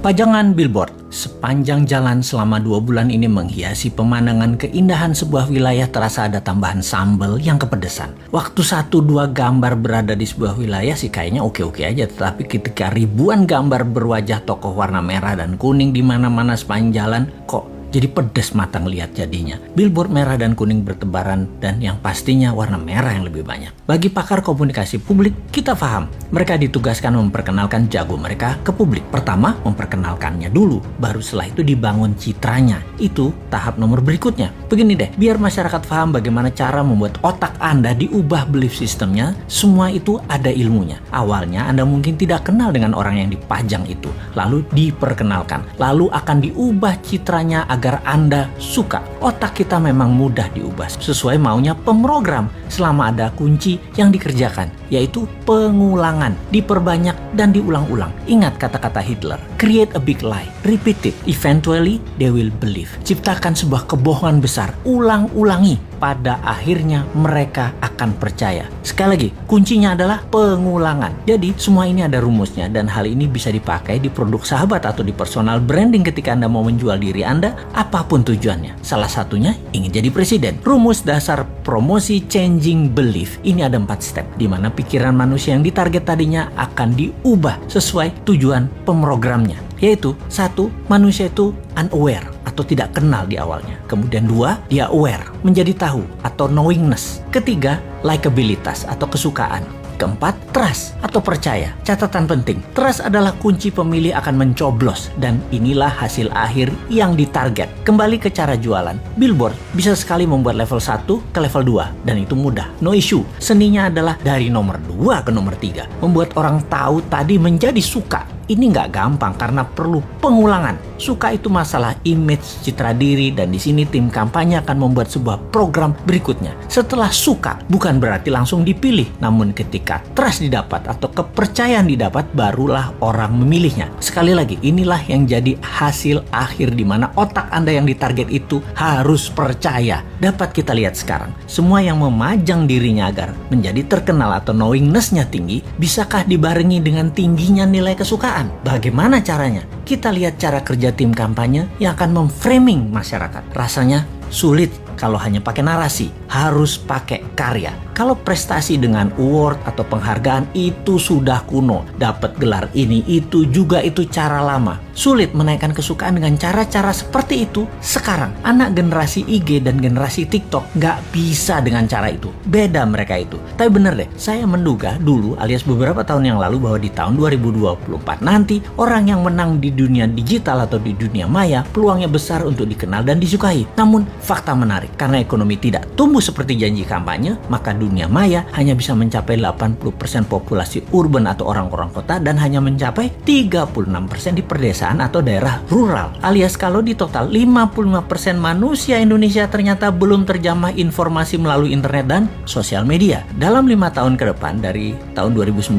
Pajangan billboard sepanjang jalan selama 2 bulan ini menghiasi pemandangan keindahan sebuah wilayah. Terasa ada tambahan sambal yang kepedesan. Waktu 1-2 gambar berada di sebuah wilayah sih kayaknya oke-oke aja. Tetapi ketika ribuan gambar berwajah tokoh warna merah dan kuning di mana-mana sepanjang jalan, kok jadi pedes mata ngelihat jadinya. Billboard merah dan kuning bertebaran dan yang pastinya warna merah yang lebih banyak. Bagi pakar komunikasi publik, kita paham mereka ditugaskan memperkenalkan jago mereka ke publik. Pertama, memperkenalkannya dulu, baru setelah itu dibangun citranya. Itu tahap nomor berikutnya. Begini deh, biar masyarakat paham bagaimana cara membuat otak Anda diubah belief systemnya, semua itu ada ilmunya. Awalnya Anda mungkin tidak kenal dengan orang yang dipajang itu, lalu diperkenalkan, lalu akan diubah citranya agar Anda suka. Otak kita memang mudah diubah sesuai maunya pemrogram selama ada kunci yang dikerjakan, yaitu pengulangan, diperbanyak dan diulang-ulang. Ingat kata-kata Hitler, create a big lie, repeat it, eventually they will believe. Ciptakan sebuah kebohongan besar, ulang-ulangi, pada akhirnya mereka akan percaya. Sekali lagi, kuncinya adalah pengulangan. Jadi semua ini ada rumusnya dan hal ini bisa dipakai di produk sahabat atau di personal branding ketika Anda mau menjual diri Anda, apapun tujuannya. Salah satunya ingin jadi presiden. Rumus dasar promosi changing belief ini ada 4 step, di mana pikiran manusia yang ditarget tadinya akan diubah sesuai tujuan pemrogramnya. Yaitu 1, manusia itu unaware atau tidak kenal di awalnya. Kemudian 2, dia aware, menjadi tahu atau knowingness. Ketiga, likabilitas atau kesukaan. Keempat, trust atau percaya. Catatan penting, trust adalah kunci pemilih akan mencoblos dan inilah hasil akhir yang ditarget. Kembali ke cara jualan, billboard bisa sekali membuat level 1 ke level 2 dan itu mudah, no issue. Seninya adalah dari nomor 2 ke nomor 3. Membuat orang tahu tadi menjadi suka. Ini nggak gampang karena perlu pengulangan. Suka itu masalah image, citra diri, dan di sini tim kampanye akan membuat sebuah program berikutnya. Setelah suka, bukan berarti langsung dipilih, namun ketika trust didapat atau kepercayaan didapat, barulah orang memilihnya. Sekali lagi, inilah yang jadi hasil akhir di mana otak Anda yang ditarget itu harus percaya. Dapat kita lihat sekarang, semua yang memajang dirinya agar menjadi terkenal atau knowingness-nya tinggi, bisakah dibarengi dengan tingginya nilai kesukaan? Bagaimana caranya? Kita lihat cara kerja tim kampanye yang akan memframing masyarakat. Rasanya sulit kalau hanya pakai narasi, harus pakai karya. Kalau prestasi dengan award atau penghargaan itu sudah kuno, dapat gelar ini itu juga itu cara lama. Sulit menaikkan kesukaan dengan cara-cara seperti itu sekarang. Anak generasi IG dan generasi TikTok nggak bisa dengan cara itu. Beda mereka itu. Tapi bener deh, saya menduga dulu alias beberapa tahun yang lalu bahwa di tahun 2024 nanti orang yang menang di dunia digital atau di dunia maya peluangnya besar untuk dikenal dan disukai. Namun fakta menarik, karena ekonomi tidak tumbuh seperti janji kampanye, maka dunia maya hanya bisa mencapai 80% populasi urban atau orang-orang kota dan hanya mencapai 36% di pedesaan atau daerah rural. Alias kalau di total 55% manusia Indonesia ternyata belum terjamah informasi melalui internet dan sosial media. Dalam 5 tahun ke depan dari tahun 2019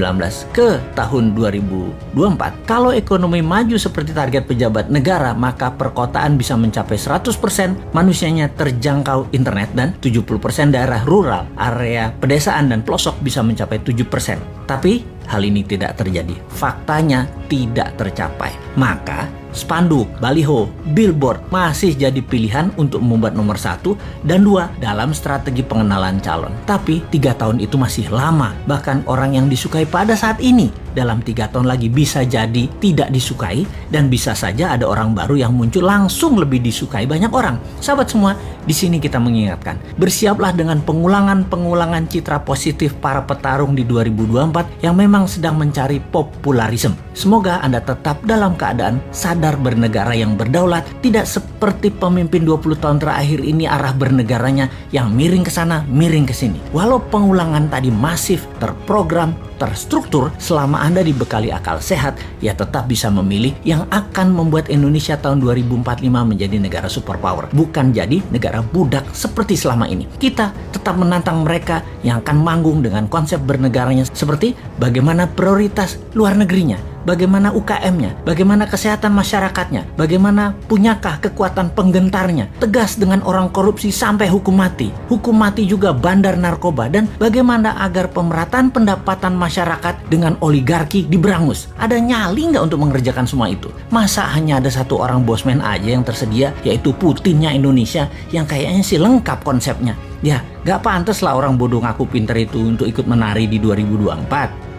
ke tahun 2024, kalau ekonomi maju seperti target pejabat negara, maka perkotaan bisa mencapai 100% manusianya terjangkau internet dan 70% daerah rural, area pedesaan dan pelosok bisa mencapai 7%. Tapi hal ini tidak terjadi. Faktanya tidak tercapai. Maka spanduk, baliho, billboard masih jadi pilihan untuk membuat nomor 1 dan 2 dalam strategi pengenalan calon. Tapi 3 tahun itu masih lama. Bahkan orang yang disukai pada saat ini dalam 3 tahun lagi bisa jadi tidak disukai dan bisa saja ada orang baru yang muncul langsung lebih disukai banyak orang. Sahabat semua, di sini kita mengingatkan, bersiaplah dengan pengulangan citra positif para petarung di 2024 yang memang sedang mencari popularisme. Semoga Anda tetap dalam keadaan sadar bernegara yang berdaulat, tidak seperti pemimpin 20 tahun terakhir ini arah bernegaranya yang miring ke sana, miring ke sini. Walau pengulangan tadi masif, terprogram, terstruktur, selama Anda dibekali akal sehat, ya tetap bisa memilih yang akan membuat Indonesia tahun 2045 menjadi negara superpower, bukan jadi negara budak seperti selama ini. Kita tetap menantang mereka yang akan manggung dengan konsep bernegaranya seperti bagaimana prioritas luar negerinya. bagaimana UKM-nya, bagaimana kesehatan masyarakatnya, bagaimana punyakah kekuatan penggentarnya, tegas dengan orang korupsi sampai hukum mati juga bandar narkoba, dan bagaimana agar pemerataan pendapatan masyarakat dengan oligarki diberangus. Ada nyali nggak untuk mengerjakan semua itu? Masa hanya ada satu orang bosman aja yang tersedia, yaitu Putinnya Indonesia, yang kayaknya sih lengkap konsepnya. Ya, gak pantas lah orang bodoh ngaku pinter itu untuk ikut menari di 2024.